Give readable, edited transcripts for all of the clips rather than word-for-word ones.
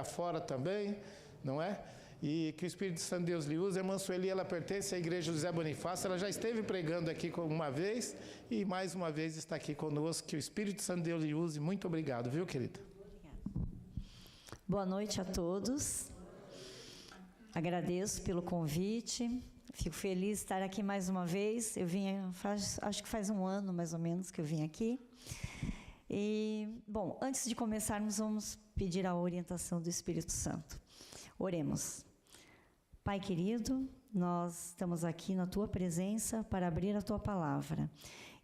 fora também, não é? E que o Espírito Santo de Deus lhe use. A irmã Sueli, ela pertence à igreja José Bonifácio, ela já esteve pregando aqui uma vez e mais uma vez está aqui conosco. Que o Espírito Santo de Deus lhe use. Muito obrigado, viu, querida? Obrigada. Boa noite a todos. Agradeço pelo convite. Fico feliz de estar aqui mais uma vez. Eu vim, acho que faz um ano mais ou menos que eu vim aqui. E, bom, antes de começarmos, vamos pedir a orientação do Espírito Santo. Oremos. Pai querido, nós estamos aqui na Tua presença para abrir a Tua palavra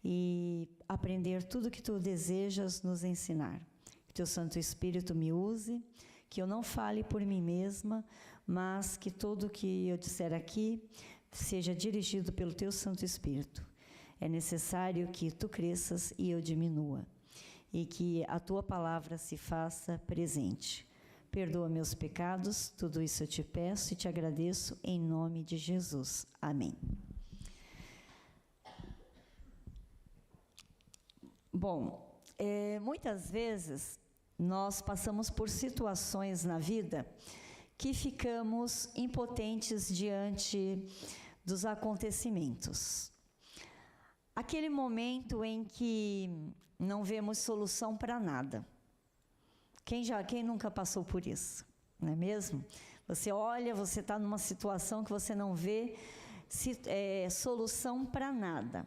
e aprender tudo que Tu desejas nos ensinar. Que Teu Santo Espírito me use, que eu não fale por mim mesma, mas que tudo que eu disser aqui seja dirigido pelo Teu Santo Espírito. É necessário que Tu cresças e eu diminua, e que a Tua palavra se faça presente. Perdoa meus pecados, tudo isso eu te peço e te agradeço em nome de Jesus. Amém. Bom, muitas vezes nós passamos por situações na vida que ficamos impotentes diante dos acontecimentos. Aquele momento em que não vemos solução para nada. Quem nunca passou por isso, não é mesmo? Você olha, você está numa situação que você não vê solução para nada.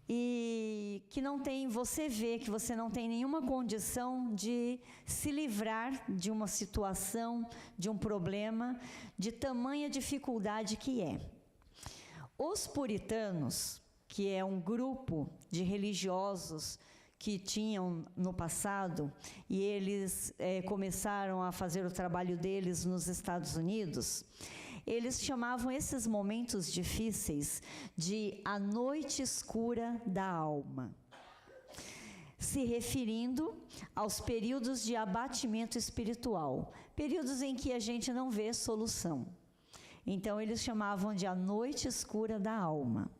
E que não tem, você vê que você não tem nenhuma condição de se livrar de uma situação, de um problema, de tamanha dificuldade que é. Os puritanos, que é um grupo de religiosos que tinham no passado, e eles começaram a fazer o trabalho deles nos Estados Unidos, eles chamavam esses momentos difíceis de a noite escura da alma, se referindo aos períodos de abatimento espiritual, períodos em que a gente não vê solução. Então eles chamavam de a noite escura da alma.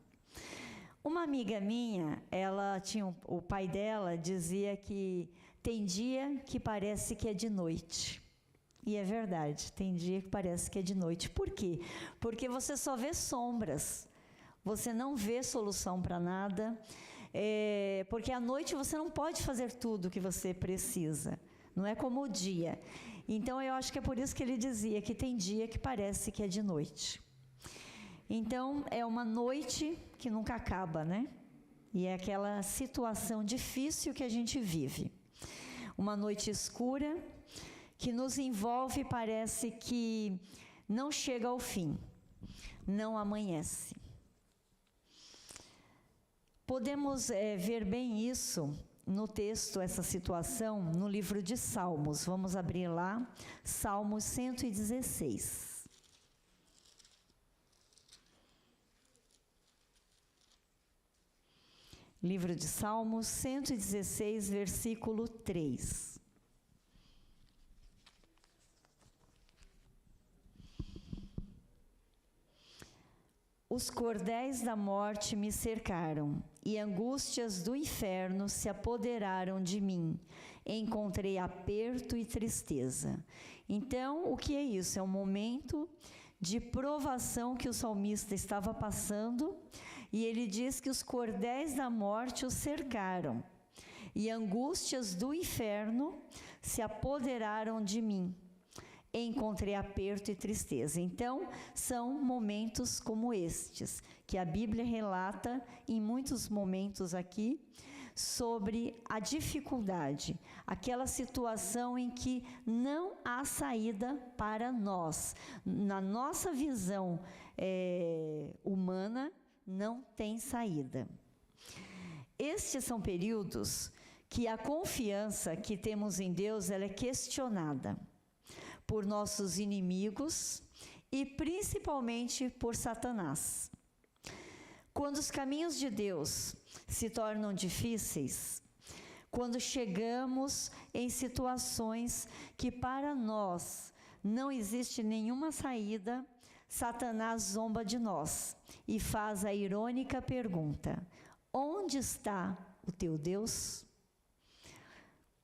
Uma amiga minha, ela tinha o pai dela dizia que tem dia que parece que é de noite. E é verdade, tem dia que parece que é de noite. Por quê? Porque você só vê sombras. Você não vê solução para nada. Porque à noite você não pode fazer tudo o que você precisa. Não é como o dia. Então eu acho que é por isso que ele dizia que tem dia que parece que é de noite. Então, é uma noite que nunca acaba, né? E é aquela situação difícil que a gente vive. Uma noite escura que nos envolve e parece que não chega ao fim, não amanhece. Podemos ver bem isso no texto, essa situação, no livro de Salmos. Vamos abrir lá, Salmos 116. Livro de Salmos, 116, versículo 3. Os cordéis da morte me cercaram, e angústias do inferno se apoderaram de mim. Encontrei aperto e tristeza. Então, o que é isso? É um momento de provação que o salmista estava passando, e ele diz que os cordéis da morte o cercaram, e angústias do inferno se apoderaram de mim. Encontrei aperto e tristeza. Então, são momentos como estes, que a Bíblia relata em muitos momentos aqui, sobre a dificuldade, aquela situação em que não há saída para nós. Na nossa visão humana, não tem saída. Estes são períodos que a confiança que temos em Deus, ela é questionada por nossos inimigos e principalmente por Satanás. Quando os caminhos de Deus se tornam difíceis, quando chegamos em situações que para nós não existe nenhuma saída, Satanás zomba de nós e faz a irônica pergunta: onde está o teu Deus?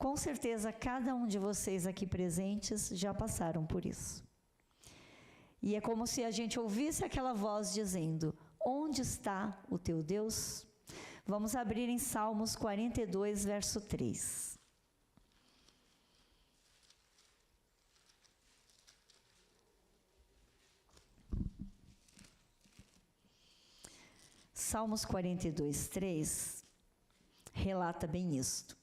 Com certeza, cada um de vocês aqui presentes já passaram por isso. E é como se a gente ouvisse aquela voz dizendo: onde está o teu Deus? Vamos abrir em Salmos 42, verso 3. Salmos 42, 3 relata bem isto.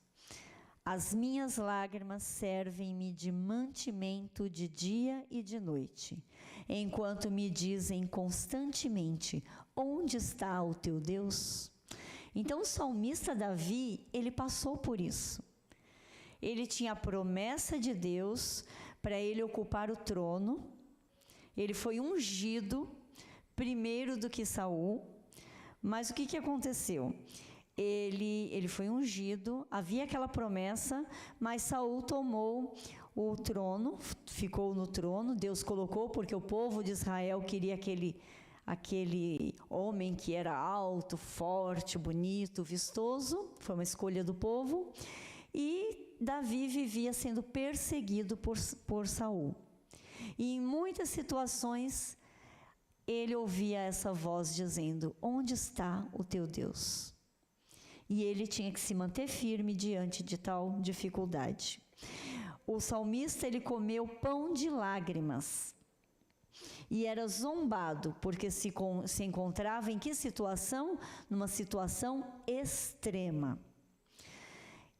As minhas lágrimas servem-me de mantimento de dia e de noite, enquanto me dizem constantemente: onde está o teu Deus? Então o salmista Davi, ele passou por isso. Ele tinha a promessa de Deus para ele ocupar o trono. Ele foi ungido primeiro do que Saul. Mas o que aconteceu? Ele foi ungido, havia aquela promessa, mas Saul tomou o trono, ficou no trono, Deus colocou, porque o povo de Israel queria aquele homem que era alto, forte, bonito, vistoso, foi uma escolha do povo, e Davi vivia sendo perseguido por Saul. E em muitas situações, ele ouvia essa voz dizendo: onde está o teu Deus? E ele tinha que se manter firme diante de tal dificuldade. O salmista, ele comeu pão de lágrimas e era zombado, porque se encontrava em que situação? Numa situação extrema.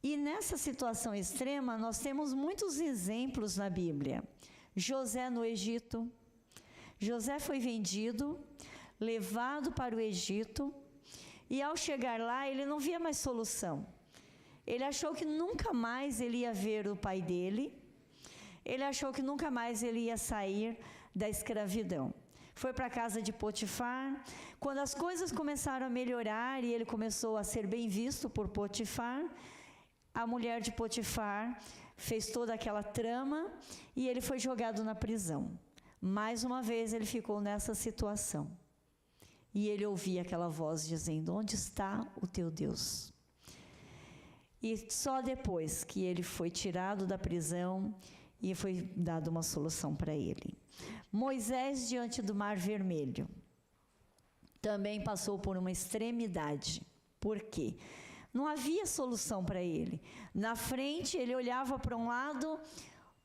E nessa situação extrema, nós temos muitos exemplos na Bíblia. José no Egito. José foi vendido, levado para o Egito, e ao chegar lá, ele não via mais solução. Ele achou que nunca mais ele ia ver o pai dele, ele achou que nunca mais ele ia sair da escravidão. Foi para a casa de Potifar. Quando as coisas começaram a melhorar e ele começou a ser bem visto por Potifar, a mulher de Potifar fez toda aquela trama e ele foi jogado na prisão. Mais uma vez ele ficou nessa situação. E ele ouvia aquela voz dizendo: onde está o teu Deus? E só depois que ele foi tirado da prisão e foi dada uma solução para ele. Moisés diante do Mar Vermelho também passou por uma extremidade. Por quê? Não havia solução para ele. Na frente ele olhava para um lado,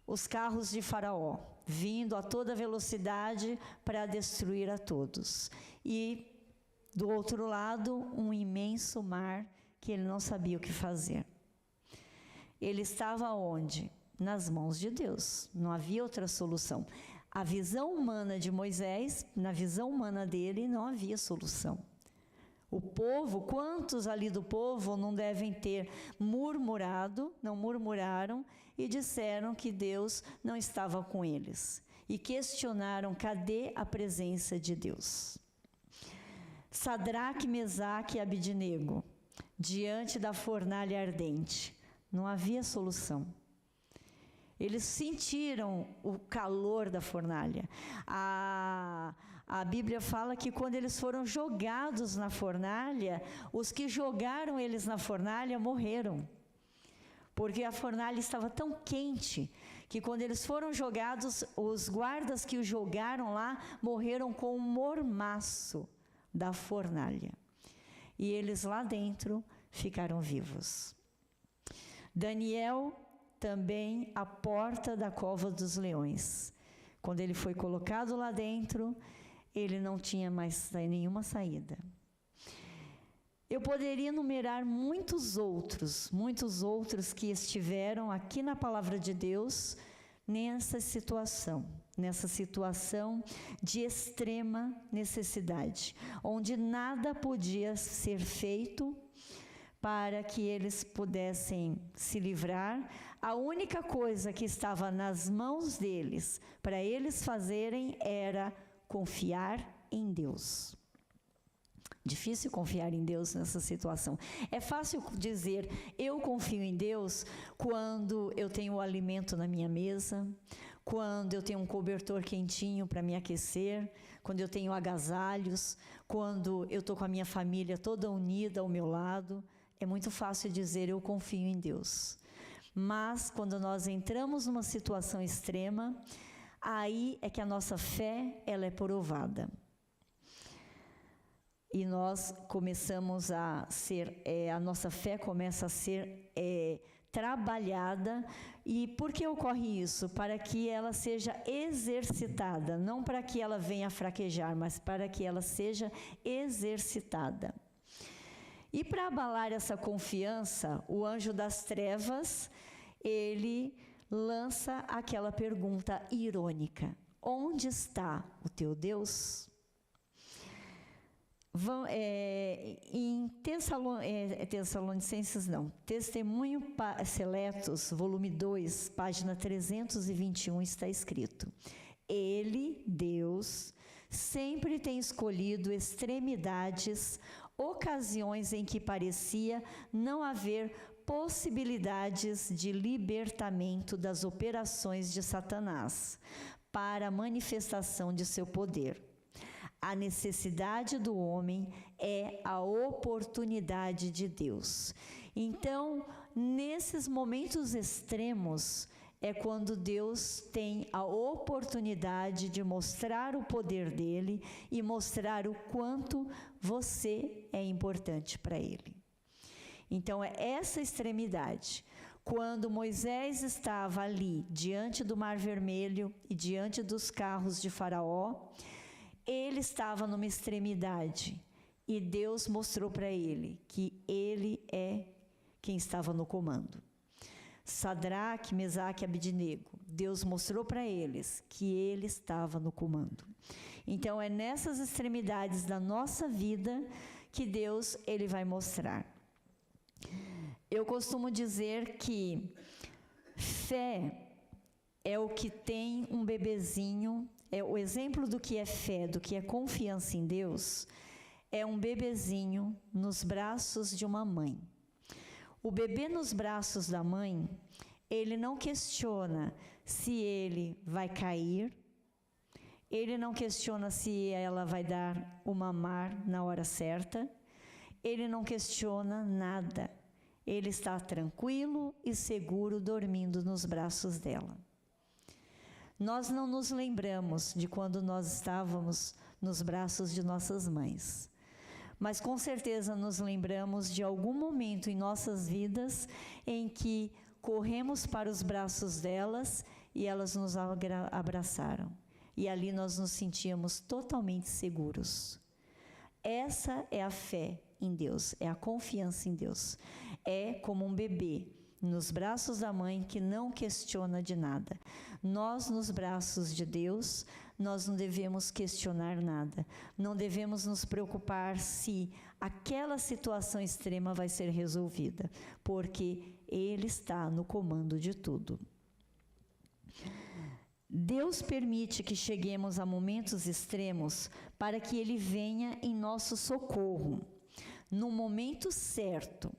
os carros de Faraó, vindo a toda velocidade para destruir a todos. E do outro lado, um imenso mar que ele não sabia o que fazer. Ele estava onde? Nas mãos de Deus. Não havia outra solução. A visão humana de Moisés, na visão humana dele, não havia solução. O povo, quantos ali do povo não devem ter murmurado, não murmuraram e disseram que Deus não estava com eles. E questionaram: cadê a presença de Deus? Sadraque, Mesaque e Abidnego, diante da fornalha ardente, não havia solução. Eles sentiram o calor da fornalha. A Bíblia fala que quando eles foram jogados na fornalha, os que jogaram eles na fornalha morreram. Porque a fornalha estava tão quente que quando eles foram jogados, os guardas que os jogaram lá morreram com o mormaço da fornalha. E eles lá dentro ficaram vivos. Daniel também à porta da cova dos leões. Quando ele foi colocado lá dentro, ele não tinha mais nenhuma saída. Eu poderia enumerar muitos outros que estiveram aqui na palavra de Deus nessa situação de extrema necessidade, onde nada podia ser feito para que eles pudessem se livrar. A única coisa que estava nas mãos deles para eles fazerem era confiar em Deus. Difícil confiar em Deus nessa situação. É fácil dizer eu confio em Deus quando eu tenho o alimento na minha mesa, quando eu tenho um cobertor quentinho para me aquecer, quando eu tenho agasalhos, quando eu estou com a minha família toda unida ao meu lado. É muito fácil dizer eu confio em Deus. Mas quando nós entramos numa situação extrema, aí é que a nossa fé ela é provada. E nós começamos a ser, a nossa fé começa a ser trabalhada. E por que ocorre isso? Para que ela seja exercitada, não para que ela venha a fraquejar, mas para que ela seja exercitada. E para abalar essa confiança, o anjo das trevas, ele lança aquela pergunta irônica: onde está o teu Deus? Em Tessalonicenses não, Testemunho Seletos, volume 2, página 321, está escrito: Ele, Deus, sempre tem escolhido extremidades, ocasiões em que parecia não haver possibilidades de libertamento das operações de Satanás, para a manifestação de seu poder. A necessidade do homem é a oportunidade de Deus. Então, nesses momentos extremos, é quando Deus tem a oportunidade de mostrar o poder dele e mostrar o quanto você é importante para ele. Então, é essa extremidade. Quando Moisés estava ali, diante do Mar Vermelho e diante dos carros de Faraó, ele estava numa extremidade e Deus mostrou para ele que ele é quem estava no comando. Sadraque, Mesaque e Abidnego, Deus mostrou para eles que ele estava no comando. Então é nessas extremidades da nossa vida que Deus ele vai mostrar. Eu costumo dizer que fé é o que tem um bebezinho. O exemplo do que é fé, do que é confiança em Deus, é um bebezinho nos braços de uma mãe. O bebê nos braços da mãe, ele não questiona se ele vai cair, ele não questiona se ela vai dar o mamar na hora certa, ele não questiona nada. Ele está tranquilo e seguro dormindo nos braços dela. Nós não nos lembramos de quando nós estávamos nos braços de nossas mães, mas com certeza nos lembramos de algum momento em nossas vidas em que corremos para os braços delas e elas nos abraçaram. E ali nós nos sentíamos totalmente seguros. Essa é a fé em Deus, é a confiança em Deus. É como um bebê nos braços da mãe que não questiona de nada. Nós, nos braços de Deus, nós não devemos questionar nada. Não devemos nos preocupar se aquela situação extrema vai ser resolvida, porque Ele está no comando de tudo. Deus permite que cheguemos a momentos extremos para que Ele venha em nosso socorro, no momento certo.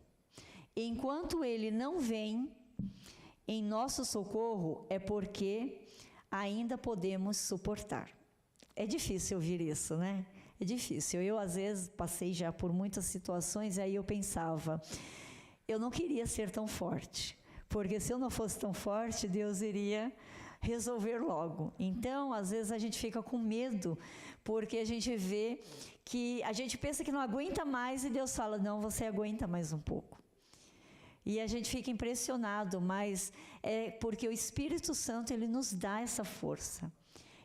Enquanto Ele não vem em nosso socorro, é porque ainda podemos suportar. É difícil ouvir isso, né? É difícil. Eu, às vezes, passei já por muitas situações e aí eu pensava, eu não queria ser tão forte, porque se eu não fosse tão forte, Deus iria resolver logo. Então, às vezes, a gente fica com medo, porque a gente vê que a gente pensa que não aguenta mais e Deus fala, não, você aguenta mais um pouco. E a gente fica impressionado, mas é porque o Espírito Santo, ele nos dá essa força.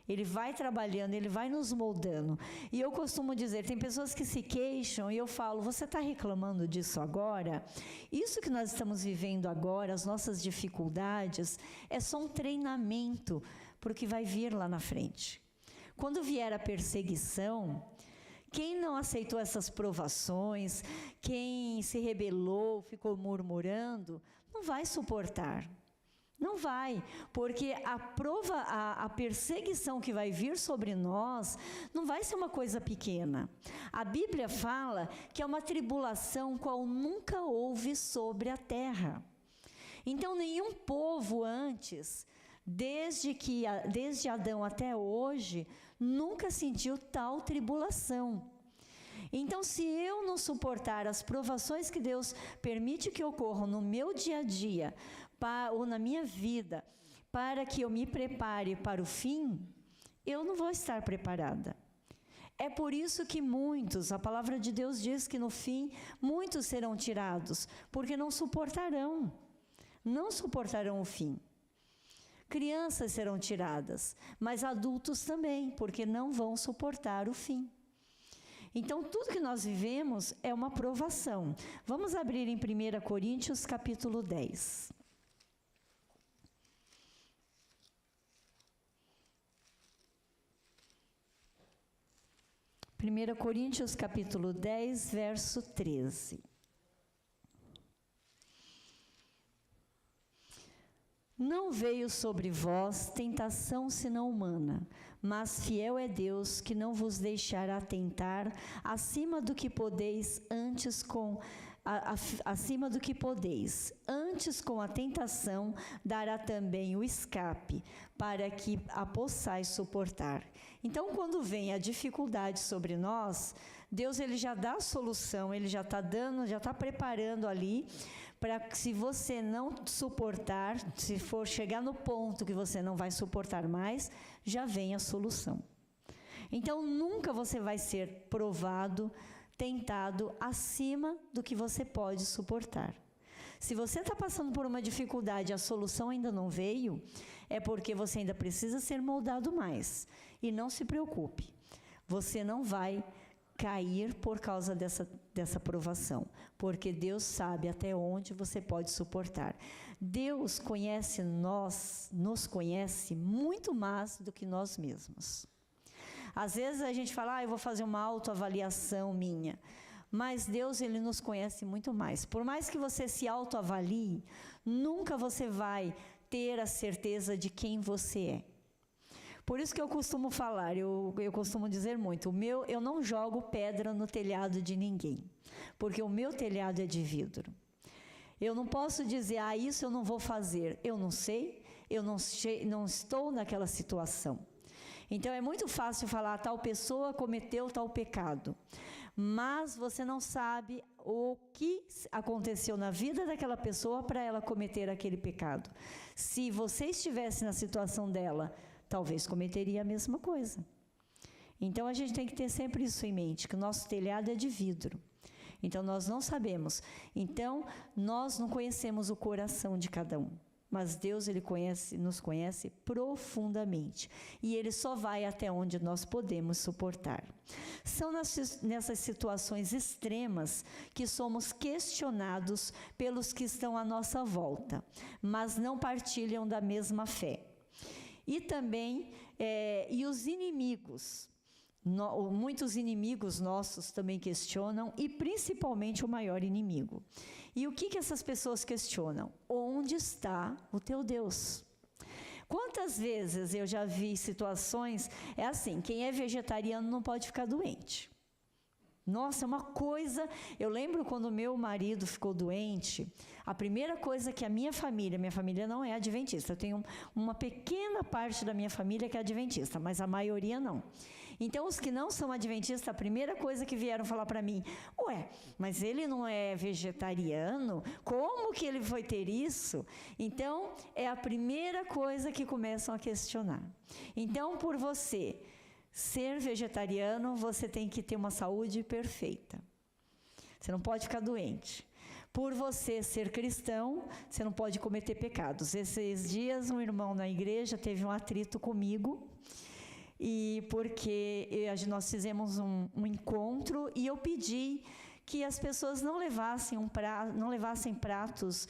Ele vai trabalhando, ele vai nos moldando. E eu costumo dizer, tem pessoas que se queixam e eu falo, você está reclamando disso agora? Isso que nós estamos vivendo agora, as nossas dificuldades, é só um treinamento para o que vai vir lá na frente. Quando vier a perseguição, quem não aceitou essas provações, quem se rebelou, ficou murmurando, não vai suportar. Não vai, porque a perseguição que vai vir sobre nós não vai ser uma coisa pequena. A Bíblia fala que é uma tribulação qual nunca houve sobre a terra. Então, nenhum povo antes, desde Adão até hoje, nunca sentiu tal tribulação. Então, se eu não suportar as provações que Deus permite que ocorram no meu dia a dia, ou na minha vida, para que eu me prepare para o fim, eu não vou estar preparada. É por isso que muitos, a palavra de Deus diz que no fim, muitos serão tirados, porque não suportarão o fim. Crianças serão tiradas, mas adultos também, porque não vão suportar o fim. Então, tudo que nós vivemos é uma provação. Vamos abrir em 1 Coríntios, capítulo 10. Primeira Coríntios, capítulo 10, verso 13. Não veio sobre vós tentação senão humana, mas fiel é Deus que não vos deixará tentar acima do que podeis, antes com a tentação dará também o escape, para que a possais suportar. Então, quando vem a dificuldade sobre nós, Deus ele já dá a solução, ele já está preparando ali, para que se você não suportar, se for chegar no ponto que você não vai suportar mais, já vem a solução. Então, nunca você vai ser provado, tentado acima do que você pode suportar. Se você está passando por uma dificuldade e a solução ainda não veio, é porque você ainda precisa ser moldado mais. E não se preocupe, você não vai cair por causa dessa provação, porque Deus sabe até onde você pode suportar. Deus nos conhece muito mais do que nós mesmos. Às vezes a gente fala, eu vou fazer uma autoavaliação minha, mas Deus ele nos conhece muito mais. Por mais que você se autoavalie, nunca você vai ter a certeza de quem você é. Por isso que eu costumo falar, eu costumo dizer muito, eu não jogo pedra no telhado de ninguém, porque o meu telhado é de vidro. Eu não posso dizer, isso eu não vou fazer, eu não sei, eu não estou naquela situação. Então é muito fácil falar, tal pessoa cometeu tal pecado, mas você não sabe o que aconteceu na vida daquela pessoa para ela cometer aquele pecado. Se você estivesse na situação dela, talvez cometeria a mesma coisa. Então, a gente tem que ter sempre isso em mente, que o nosso telhado é de vidro. Então, nós não sabemos. Então, nós não conhecemos o coração de cada um. Mas Deus, Ele nos conhece profundamente. E Ele só vai até onde nós podemos suportar. São nessas situações extremas que somos questionados pelos que estão à nossa volta, mas não partilham da mesma fé. E também, os inimigos, muitos inimigos nossos também questionam, e principalmente o maior inimigo. E o que essas pessoas questionam? Onde está o teu Deus? Quantas vezes eu já vi situações, assim, quem é vegetariano não pode ficar doente. Nossa, é uma coisa... Eu lembro quando meu marido ficou doente, a primeira coisa que a minha família não é adventista, eu tenho uma pequena parte da minha família que é adventista, mas a maioria não. Então, os que não são adventistas, a primeira coisa que vieram falar para mim, mas ele não é vegetariano? Como que ele foi ter isso? Então, é a primeira coisa que começam a questionar. Então, por você ser vegetariano, você tem que ter uma saúde perfeita. Você não pode ficar doente. Por você ser cristão, você não pode cometer pecados. Esses dias, um irmão na igreja teve um atrito comigo, e porque nós fizemos um encontro, e eu pedi que as pessoas não levassem pratos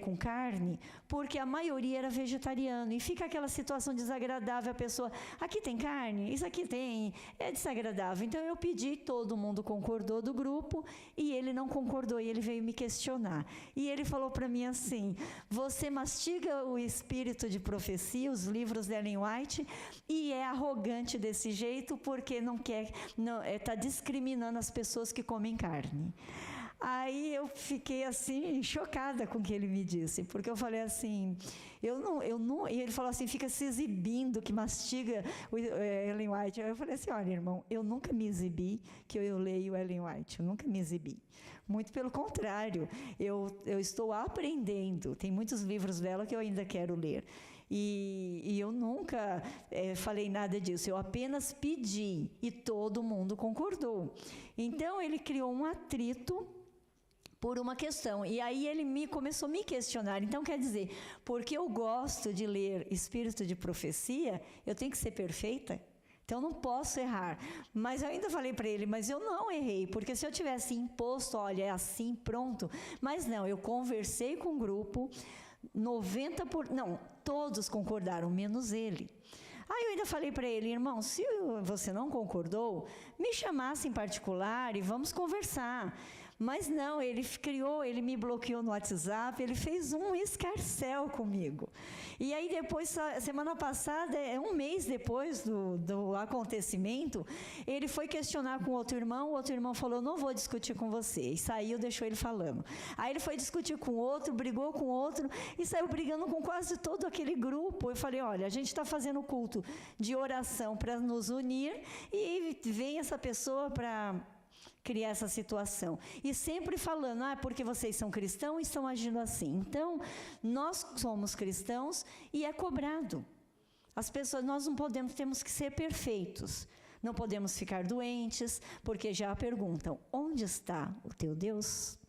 com carne, porque a maioria era vegetariano, e fica aquela situação desagradável, a pessoa, aqui tem carne, isso aqui tem, é desagradável. Então eu pedi, todo mundo concordou do grupo, e ele não concordou, e ele veio me questionar. E ele falou para mim assim, você mastiga o espírito de profecia, os livros de Ellen White, e é arrogante desse jeito, porque está discriminando as pessoas que comem carne. Aí eu fiquei assim, chocada com o que ele me disse, porque eu falei assim, eu não, e ele falou assim, fica se exibindo, que mastiga o Ellen White. Aí eu falei assim, olha, irmão, eu nunca me exibi que eu leio Ellen White, eu nunca me exibi. Muito pelo contrário, eu estou aprendendo, tem muitos livros dela que eu ainda quero ler. E eu nunca falei nada disso, eu apenas pedi e todo mundo concordou. Então, ele criou um atrito por uma questão. E aí ele começou a me questionar. Então, quer dizer, porque eu gosto de ler Espírito de Profecia, eu tenho que ser perfeita? Então, eu não posso errar. Mas eu ainda falei para ele, mas eu não errei, porque se eu tivesse imposto, olha, é assim, pronto. Mas não, eu conversei com o grupo, todos concordaram, menos ele. Aí eu ainda falei para ele, irmão, se você não concordou, me chamasse em particular e vamos conversar. Mas não, ele me bloqueou no WhatsApp, ele fez um escarcéu comigo. E aí depois, semana passada, um mês depois do acontecimento, ele foi questionar com o outro irmão falou, não vou discutir com você. E saiu, deixou ele falando. Aí ele foi discutir com o outro, brigou com o outro, e saiu brigando com quase todo aquele grupo. Eu falei, olha, a gente está fazendo culto de oração para nos unir, e vem essa pessoa para criar essa situação. E sempre falando, porque vocês são cristãos e estão agindo assim. Então, nós somos cristãos e é cobrado. As pessoas, nós não podemos, temos que ser perfeitos. Não podemos ficar doentes, porque já perguntam, onde está o teu Deus?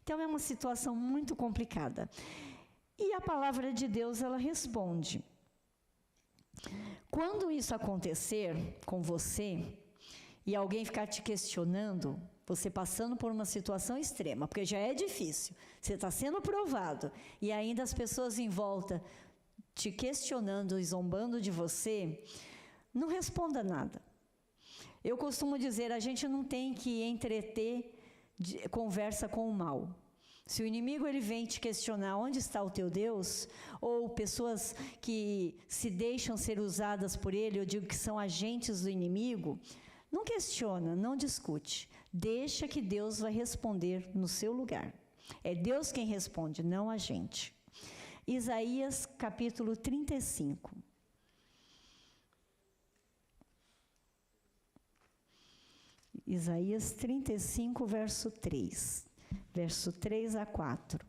Então, é uma situação muito complicada. E a palavra de Deus, ela responde. Quando isso acontecer com você, e alguém ficar te questionando, você passando por uma situação extrema, porque já é difícil, você está sendo provado, e ainda as pessoas em volta te questionando e zombando de você, não responda nada. Eu costumo dizer, a gente não tem que entreter conversa com o mal. Se o inimigo ele vem te questionar onde está o teu Deus, ou pessoas que se deixam ser usadas por ele, eu digo que são agentes do inimigo, não questiona, não discute. Deixa que Deus vai responder no seu lugar. É Deus quem responde, não a gente. Isaías capítulo 35. Isaías 35, verso 3. Verso 3 a 4.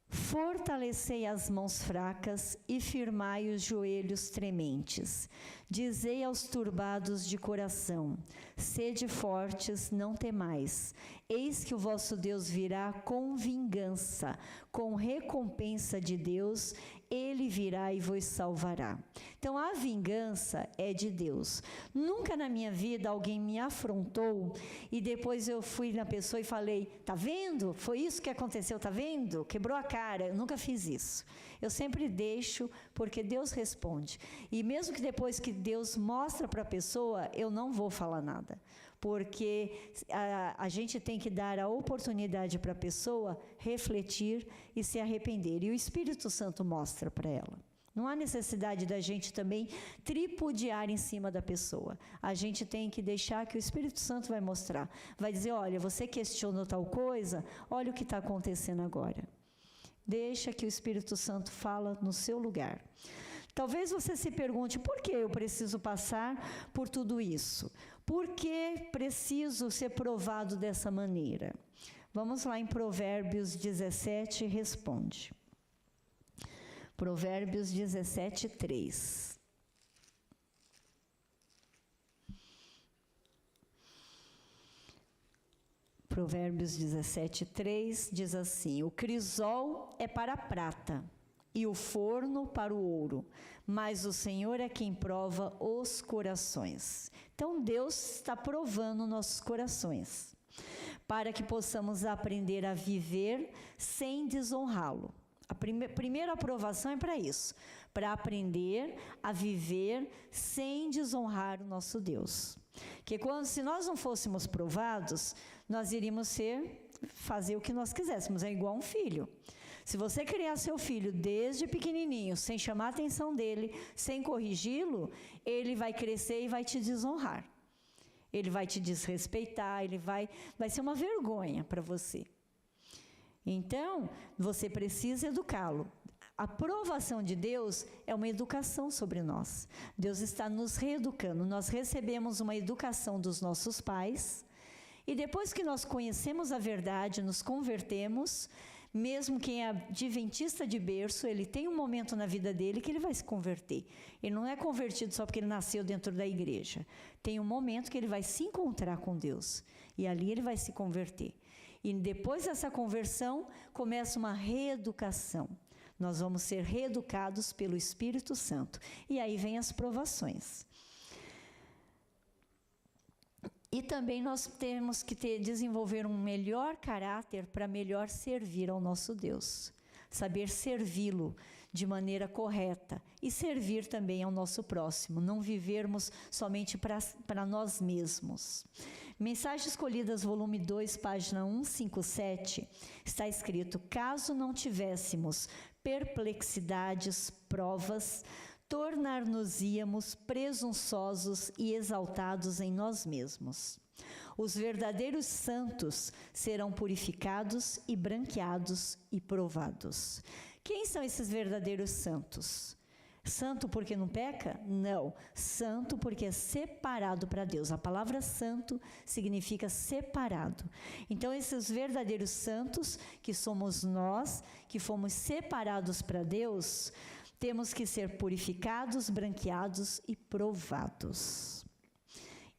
Fortalecei as mãos fracas e firmai os joelhos trementes. Dizei aos turbados de coração, sede fortes, não temais. Eis que o vosso Deus virá com vingança, com recompensa de Deus, ele virá e vos salvará. Então, a vingança é de Deus. Nunca na minha vida alguém me afrontou e depois eu fui na pessoa e falei, tá vendo? Foi isso que aconteceu, tá vendo? Quebrou a cara. Eu nunca fiz isso. Eu sempre deixo, porque Deus responde. E mesmo que depois que Deus mostra para a pessoa, eu não vou falar nada. Porque a gente tem que dar a oportunidade para a pessoa refletir e se arrepender. E o Espírito Santo mostra para ela. Não há necessidade da gente também tripudiar em cima da pessoa. A gente tem que deixar que o Espírito Santo vai mostrar. Vai dizer, olha, você questionou tal coisa, olha o que está acontecendo agora. Deixa que o Espírito Santo fala no seu lugar. Talvez você se pergunte, por que eu preciso passar por tudo isso? Por que preciso ser provado dessa maneira? Vamos lá em Provérbios 17, responde. Provérbios 17, 3. Provérbios 17, 3 diz assim, o crisol é para a prata e o forno para o ouro, mas o Senhor é quem prova os corações. Então, Deus está provando nossos corações, para que possamos aprender a viver sem desonrá-lo. A primeira aprovação é para isso, para aprender a viver sem desonrar o nosso Deus. Que se nós não fôssemos provados, nós iríamos fazer o que nós quiséssemos, é igual um filho. Se você criar seu filho desde pequenininho, sem chamar a atenção dele, sem corrigi-lo, ele vai crescer e vai te desonrar. ele vai te desrespeitar, vai ser uma vergonha para você. Então, você precisa educá-lo. A aprovação de Deus é uma educação sobre nós. Deus está nos reeducando. Nós recebemos uma educação dos nossos pais, e depois que nós conhecemos a verdade, nos convertemos, mesmo quem é adventista de berço, ele tem um momento na vida dele que ele vai se converter. Ele não é convertido só porque ele nasceu dentro da igreja. Tem um momento que ele vai se encontrar com Deus, e ali ele vai se converter. E depois dessa conversão, começa uma reeducação. Nós vamos ser reeducados pelo Espírito Santo. E aí vem as provações. E também nós temos que desenvolver um melhor caráter para melhor servir ao nosso Deus. Saber servi-lo de maneira correta e servir também ao nosso próximo. Não vivermos somente para nós mesmos. Mensagens Escolhidas, volume 2, página 157, está escrito: caso não tivéssemos perplexidades, provas, tornar-nos-íamos presunçosos e exaltados em nós mesmos. Os verdadeiros santos serão purificados e branqueados e provados. Quem são esses verdadeiros santos? Santo porque não peca? Não. Santo porque é separado para Deus. A palavra santo significa separado. Então, esses verdadeiros santos, que somos nós, que fomos separados para Deus, temos que ser purificados, branqueados e provados.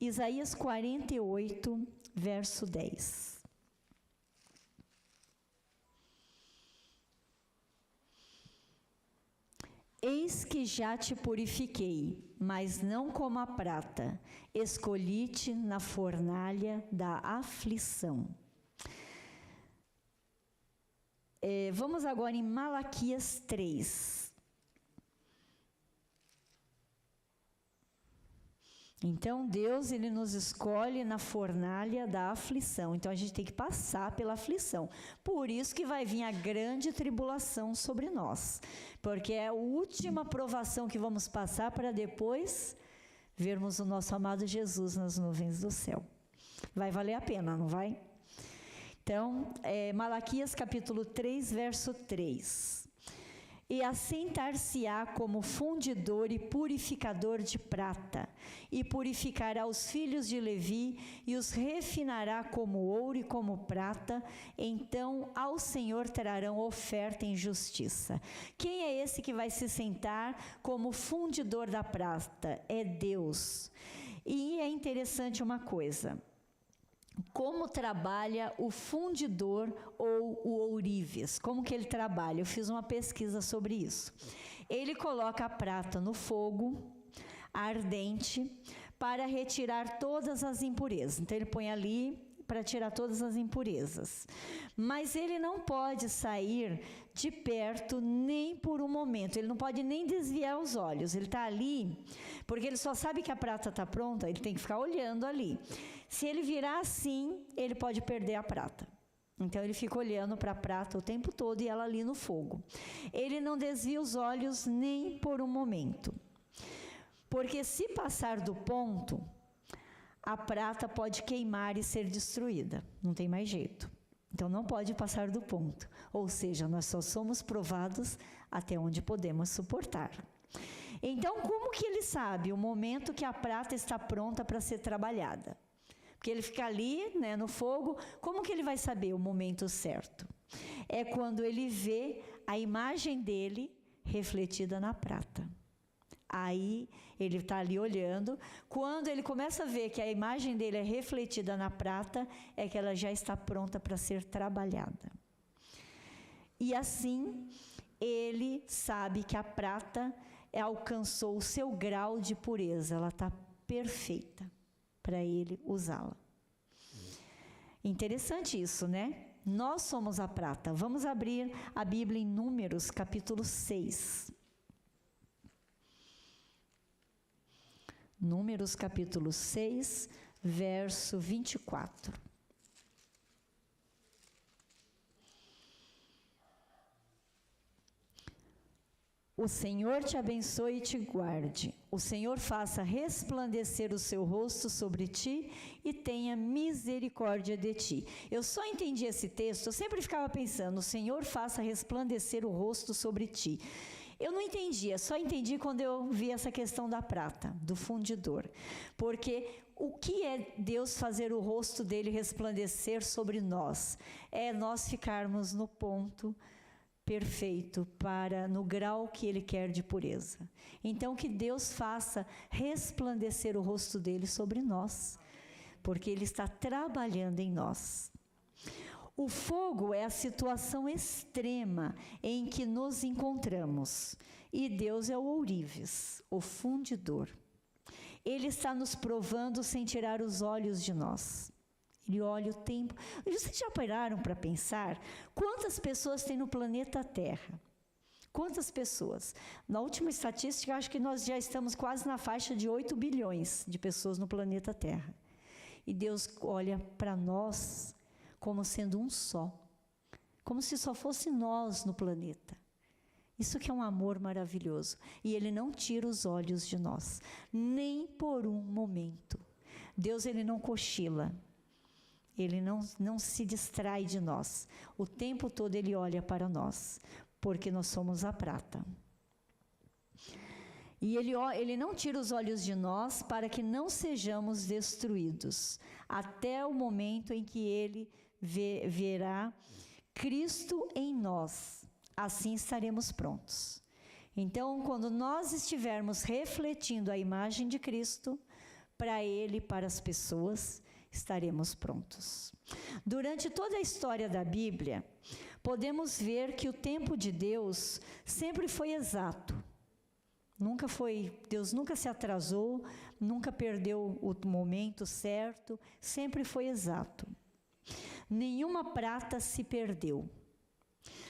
Isaías 48, verso 10. Eis que já te purifiquei, mas não como a prata, escolhi-te na fornalha da aflição. Vamos agora em Malaquias 3. Então, Deus, ele nos escolhe na fornalha da aflição. Então, a gente tem que passar pela aflição. Por isso que vai vir a grande tribulação sobre nós. Porque é a última provação que vamos passar para depois vermos o nosso amado Jesus nas nuvens do céu. Vai valer a pena, não vai? Então, Malaquias capítulo 3, verso 3. E assentar-se-á como fundidor e purificador de prata, e purificará os filhos de Levi, e os refinará como ouro e como prata, então ao Senhor trarão oferta em justiça. Quem é esse que vai se sentar como fundidor da prata? É Deus. E é interessante uma coisa: como trabalha o fundidor ou o ourives? Como que ele trabalha? Eu fiz uma pesquisa sobre isso. Ele coloca a prata no fogo ardente para retirar todas as impurezas. Então, ele põe ali para tirar todas as impurezas. Mas ele não pode sair de perto nem por um momento. Ele não pode nem desviar os olhos. Ele está ali porque ele só sabe que a prata está pronta, ele tem que ficar olhando ali. Se ele virar assim, ele pode perder a prata. Então, ele fica olhando para a prata o tempo todo e ela ali no fogo. Ele não desvia os olhos nem por um momento. Porque se passar do ponto, a prata pode queimar e ser destruída. Não tem mais jeito. Então, não pode passar do ponto. Ou seja, nós só somos provados até onde podemos suportar. Então, como que ele sabe o momento que a prata está pronta para ser trabalhada? Porque ele fica ali, né, no fogo. Como que ele vai saber o momento certo? É quando ele vê a imagem dele refletida na prata. Aí ele está ali olhando. Quando ele começa a ver que a imagem dele é refletida na prata, é que ela já está pronta para ser trabalhada. E assim, ele sabe que a prata alcançou o seu grau de pureza. Ela está perfeita para ele usá-la. Interessante isso, né? Nós somos a prata. Vamos abrir a Bíblia em Números, capítulo 6. Números, capítulo 6, verso 24. O Senhor te abençoe e te guarde. O Senhor faça resplandecer o seu rosto sobre ti e tenha misericórdia de ti. Eu só entendi esse texto, eu sempre ficava pensando, o Senhor faça resplandecer o rosto sobre ti. Eu não entendia, só entendi quando eu vi essa questão da prata, do fundidor. Porque o que é Deus fazer o rosto dele resplandecer sobre nós? É nós ficarmos no ponto perfeito, no grau que Ele quer de pureza. Então, que Deus faça resplandecer o rosto dele sobre nós, porque Ele está trabalhando em nós. O fogo é a situação extrema em que nos encontramos, e Deus é o ourives, o fundidor. Ele está nos provando sem tirar os olhos de nós. Ele olha o tempo. Vocês já pararam para pensar quantas pessoas tem no planeta Terra? Quantas pessoas? Na última estatística, acho que nós já estamos quase na faixa de 8 bilhões de pessoas no planeta Terra. E Deus olha para nós como sendo um só. Como se só fosse nós no planeta. Isso que é um amor maravilhoso. E Ele não tira os olhos de nós, nem por um momento. Deus, Ele não cochila. Ele não se distrai de nós. O tempo todo Ele olha para nós, porque nós somos a prata. E Ele não tira os olhos de nós para que não sejamos destruídos, até o momento em que Ele verá Cristo em nós. Assim estaremos prontos. Então, quando nós estivermos refletindo a imagem de Cristo, para Ele e para as pessoas, estaremos prontos. Durante toda a história da Bíblia, podemos ver que o tempo de Deus sempre foi exato. Deus nunca se atrasou, nunca perdeu o momento certo, sempre foi exato. Nenhuma prata se perdeu.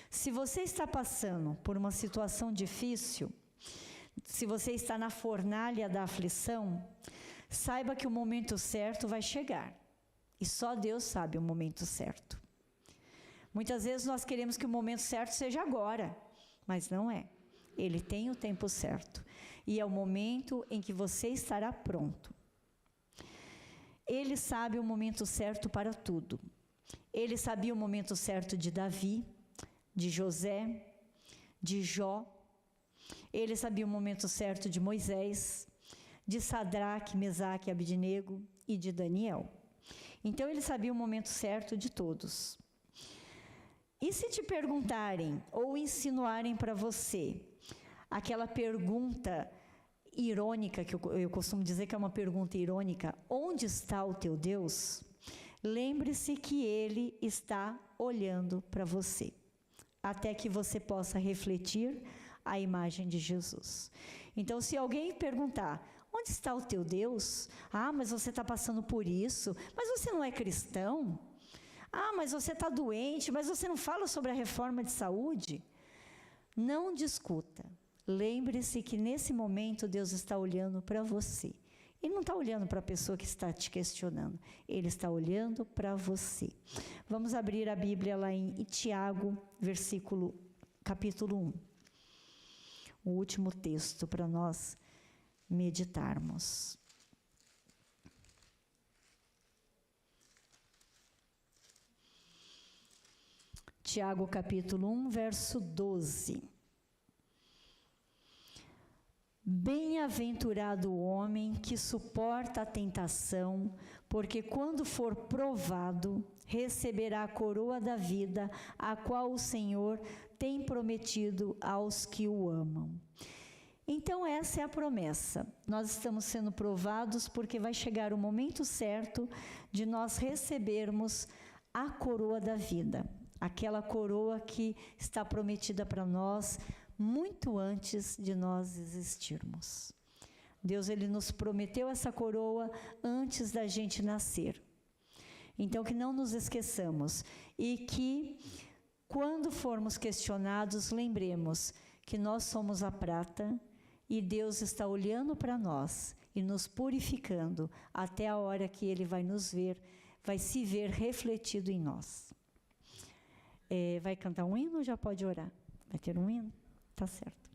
Se você está passando por uma situação difícil, se você está na fornalha da aflição, saiba que o momento certo vai chegar. E só Deus sabe o momento certo. Muitas vezes nós queremos que o momento certo seja agora, mas não é. Ele tem o tempo certo. E é o momento em que você estará pronto. Ele sabe o momento certo para tudo. Ele sabia o momento certo de Davi, de José, de Jó. Ele sabia o momento certo de Moisés, de Sadraque, Mesaque e Abednego e de Daniel. Então, ele sabia o momento certo de todos. E se te perguntarem ou insinuarem para você aquela pergunta irônica, que eu costumo dizer que é uma pergunta irônica, onde está o teu Deus? Lembre-se que Ele está olhando para você, até que você possa refletir a imagem de Jesus. Então, se alguém perguntar, onde está o teu Deus? Ah, mas você está passando por isso. Mas você não é cristão? Ah, mas você está doente. Mas você não fala sobre a reforma de saúde? Não discuta. Lembre-se que nesse momento Deus está olhando para você. Ele não está olhando para a pessoa que está te questionando. Ele está olhando para você. Vamos abrir a Bíblia lá em Tiago, capítulo 1. O último texto para nós meditarmos. Tiago capítulo 1, verso 12. Bem-aventurado o homem que suporta a tentação, porque quando for provado, receberá a coroa da vida, a qual o Senhor tem prometido aos que o amam. Então, essa é a promessa. Nós estamos sendo provados porque vai chegar o momento certo de nós recebermos a coroa da vida. Aquela coroa que está prometida para nós muito antes de nós existirmos. Deus, Ele nos prometeu essa coroa antes da gente nascer. Então, que não nos esqueçamos e que, quando formos questionados, lembremos que nós somos a prata e Deus está olhando para nós e nos purificando até a hora que Ele vai nos ver, vai se ver refletido em nós. Vai cantar um hino ou já pode orar? Vai ter um hino? Tá certo.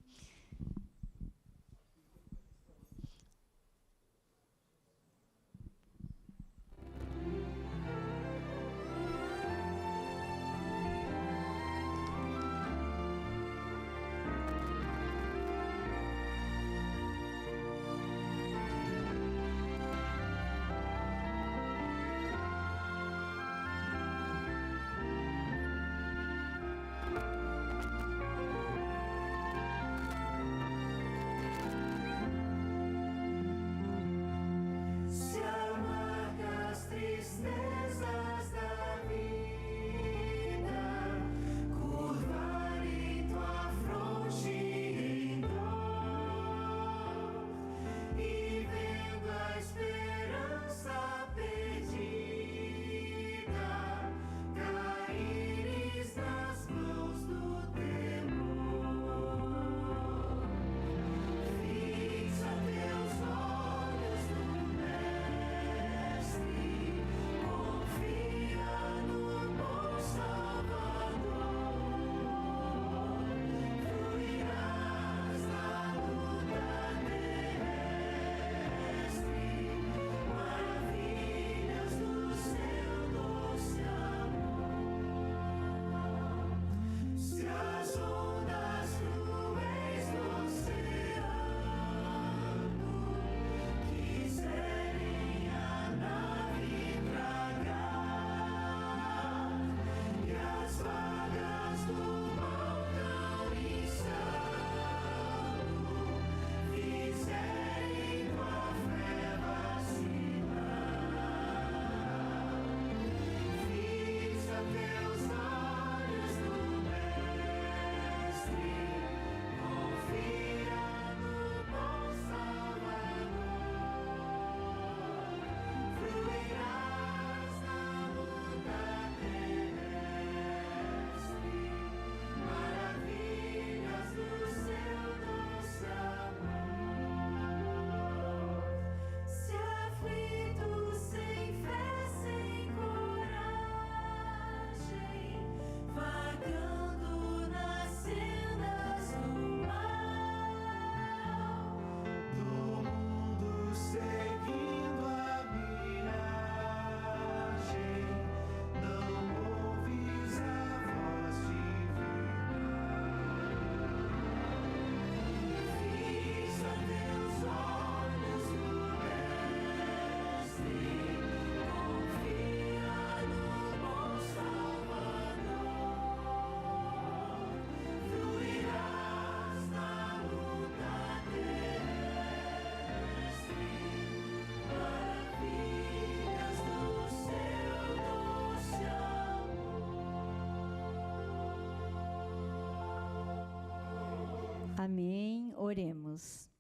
Oremos.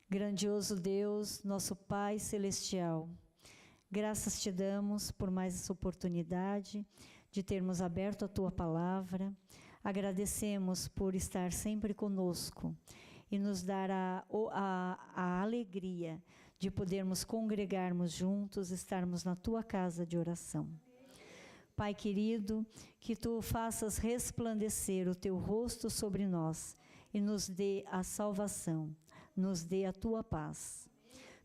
Grandioso Deus, nosso Pai Celestial, graças te damos por mais essa oportunidade de termos aberto a Tua Palavra. Agradecemos por estar sempre conosco e nos dar a alegria de podermos congregarmos juntos, estarmos na Tua casa de oração. Pai querido, que Tu faças resplandecer o Teu rosto sobre nós e nos dê a salvação, nos dê a Tua paz.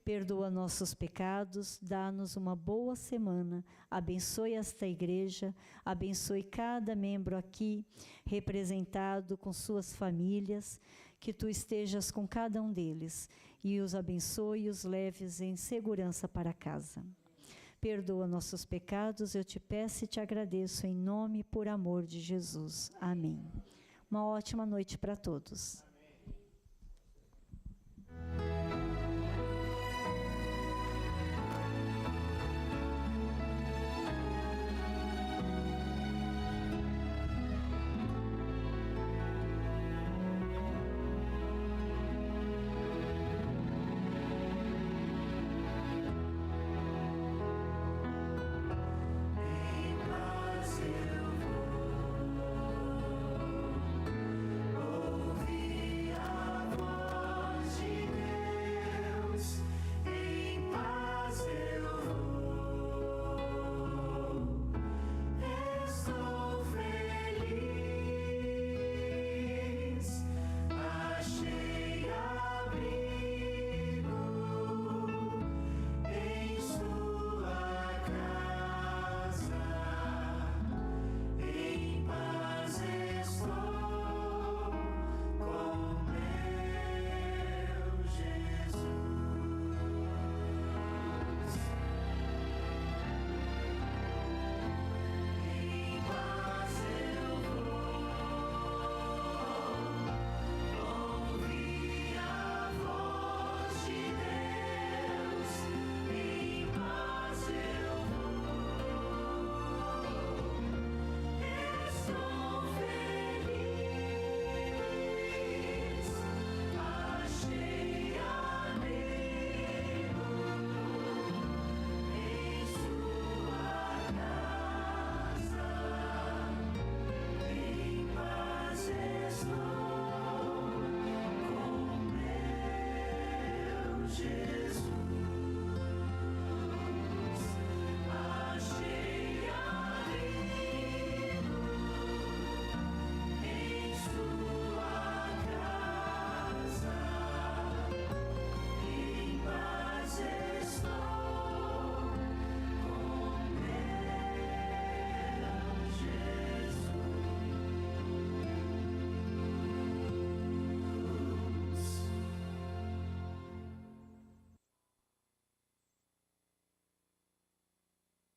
Perdoa nossos pecados, dá-nos uma boa semana, abençoe esta igreja, abençoe cada membro aqui representado com suas famílias, que Tu estejas com cada um deles e os abençoe e os leves em segurança para casa. Perdoa nossos pecados, eu te peço e te agradeço em nome e por amor de Jesus. Amém. Uma ótima noite para todos.